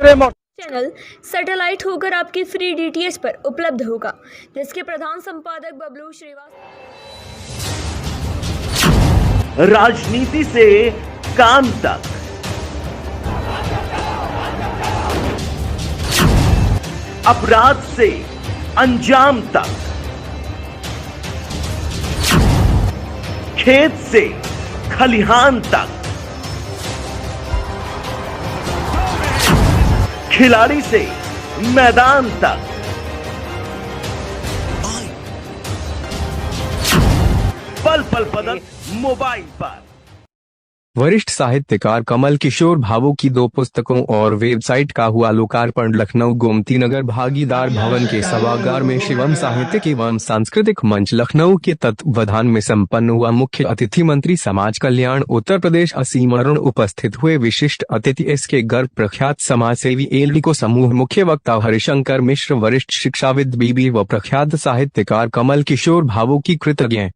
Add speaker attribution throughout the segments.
Speaker 1: Channel satellite होकर आपके free DTH पर उपलब्ध होगा, जिसके प्रधान संपादक बबलू श्रीवास्तव।
Speaker 2: राजनीति से काम तक, अपराध से अंजाम तक, खेत से खलिहान तक, खिलाड़ी से मैदान तक, पल पल पदक मोबाइल पर।
Speaker 3: वरिष्ठ साहित्यकार कमल किशोर भावो की 2 पुस्तकों और वेबसाइट का हुआ लोकार्पण। लखनऊ गोमती नगर भागीदार भवन के सभागार में शिवम साहित्यिक एवं सांस्कृतिक मंच लखनऊ के तत्वावधान में संपन्न हुआ। मुख्य अतिथि मंत्री समाज कल्याण उत्तर प्रदेश असीम अरुण उपस्थित हुए। विशिष्ट अतिथि एसके गर्ग प्रख्यात समाजसेवी एलडीको समूह मुख्य वक्ता हरिशंकर मिश्र वरिष्ठ शिक्षाविद बीबी व प्रख्यात साहित्यकार कमल किशोर भावो की कृतज्ञ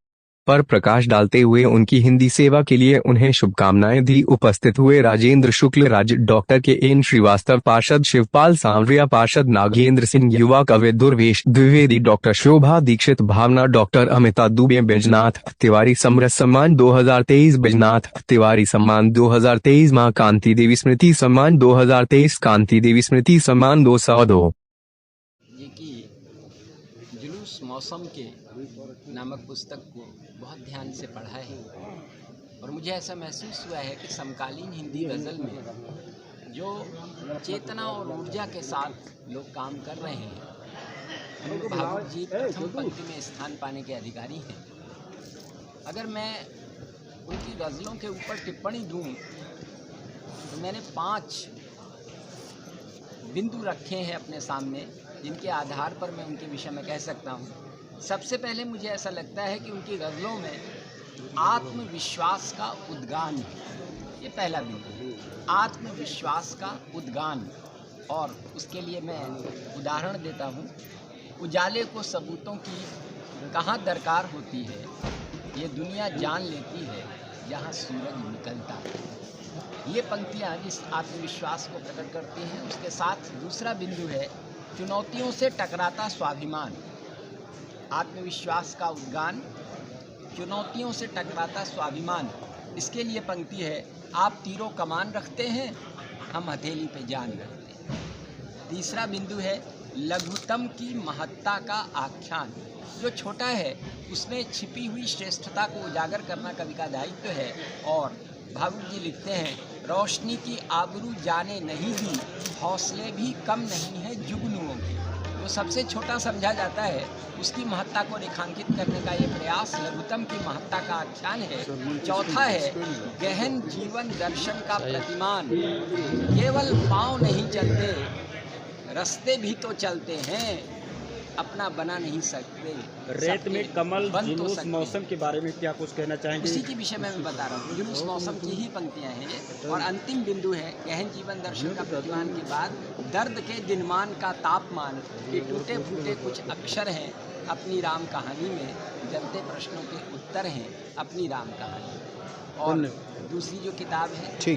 Speaker 3: पर प्रकाश डालते हुए उनकी हिंदी सेवा के लिए उन्हें शुभकामनाएं दी। उपस्थित हुए राजेंद्र शुक्ल राज, डॉक्टर के एन श्रीवास्तव, पार्षद शिवपाल सांवरिया, पार्षद नागेंद्र सिंह, युवा कवि दुर्वेश द्विवेदी, डॉक्टर शोभा दीक्षित, भावना, डॉक्टर अमिता दुबे, बैजनाथ तिवारी समरस सम्मान 2023, बैजनाथ तिवारी सम्मान 2023, मां कांति देवी स्मृति सम्मान 2023, कांति देवी स्मृति सम्मान 202।
Speaker 4: ये कि जुलूस मौसम के नामक पुस्तक को बहुत ध्यान से पढ़ा है और मुझे ऐसा महसूस हुआ है कि समकालीन हिंदी गज़ल में जो चेतना और ऊर्जा के साथ लोग काम कर रहे हैं, उनको भावुक जी प्रथम पंक्ति में स्थान पाने के अधिकारी हैं। अगर मैं उनकी गज़लों के ऊपर टिप्पणी दूं तो मैंने 5 बिंदु रखे हैं अपने सामने, जिनके आधार पर मैं उनके विषय में कह सकता हूँ। सबसे पहले मुझे ऐसा लगता है कि उनकी गज़लों में आत्मविश्वास का उद्गान है। ये पहला बिंदु, आत्मविश्वास का उद्गान। और उसके लिए मैं उदाहरण देता हूँ। उजाले को सबूतों की कहाँ दरकार होती है, ये दुनिया जान लेती है जहाँ सूरज निकलता है। ये पंक्तियाँ जिस आत्मविश्वास को प्रकट करती हैं। उसके साथ दूसरा बिंदु है चुनौतियों से टकराता स्वाभिमान। आत्मविश्वास का उद्गान, चुनौतियों से टकराता स्वाभिमान। इसके लिए पंक्ति है, आप तीरों कमान रखते हैं, हम हथेली पे जान रखते हैं। तीसरा बिंदु है लघुतम की महत्ता का आख्यान। जो छोटा है उसमें छिपी हुई श्रेष्ठता को उजागर करना कवि का दायित्व है। और भावुक जी लिखते हैं, रोशनी की आबरू जाने नहीं दी, हौसले भी कम नहीं है जुगनुओं के। जो सबसे छोटा समझा जाता है उसकी महत्ता को रेखांकित करने का ये प्रयास लघुतम की महत्ता का आख्यान है। चौथा है गहन जीवन दर्शन का प्रतिमान। केवल पाँव नहीं चलते, रास्ते भी तो चलते हैं, अपना बना नहीं सकते।
Speaker 5: रेत में कमल जुलूस मौसम के बारे में क्या कुछ कहना चाहेंगे?
Speaker 4: उसी के विषय में मैं बता रहा हूँ। जुलूस मौसम की ही पंक्तियाँ हैं ये। और अंतिम बिंदु है गहन जीवन दर्शन का प्रतिमान के बाद दर्द के दिनमान का तापमान। ये टूटे फूटे कुछ अक्षर हैं अपनी राम कहानी में, जलते प्रश्नों के उत्तर हैं अपनी राम कहानी। और दूसरी जो किताब है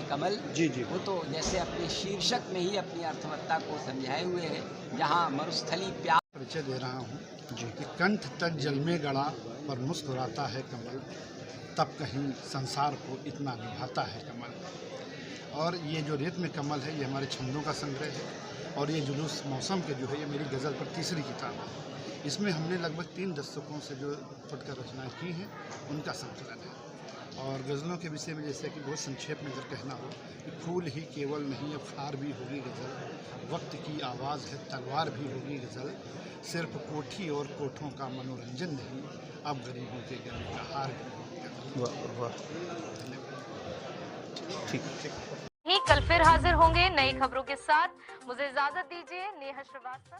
Speaker 4: कमल
Speaker 5: जी
Speaker 4: वो तो जैसे अपने शीर्षक में ही अपनी अर्थवत्ता को समझाए हुए है। जहाँ मरुस्थली प्यार
Speaker 6: परिचय दे रहा हूँ कि कंठ तक जल में गड़ा पर मुस्कुराता है कमल, तब कहीं संसार को इतना निभाता है कमल। और ये जो रेत में कमल है ये हमारे छंदों का संग्रह है। और ये जुलूस मौसम के जो है ये मेरी गज़ल पर तीसरी किताब है। इसमें हमने लगभग 3 दशकों से जो फुटकर रचनाएँ की हैं उनका संकलन है। और गज़लों के विषय में जैसे कि बहुत संक्षेप में अगर कहना हो कि फूल ही केवल नहीं, अब फार भी होगी गज़ल, वक्त की आवाज़ है तलवार भी होगी गज़ल, सिर्फ कोठी और कोठों का मनोरंजन नहीं, अब गरीबों के गले का हार भी होगी गज़ल। वाह, ठीक।
Speaker 7: कल फिर हाजिर होंगे नई खबरों के साथ। मुझे इजाजत दीजिए। नेहा श्रीवास्तव।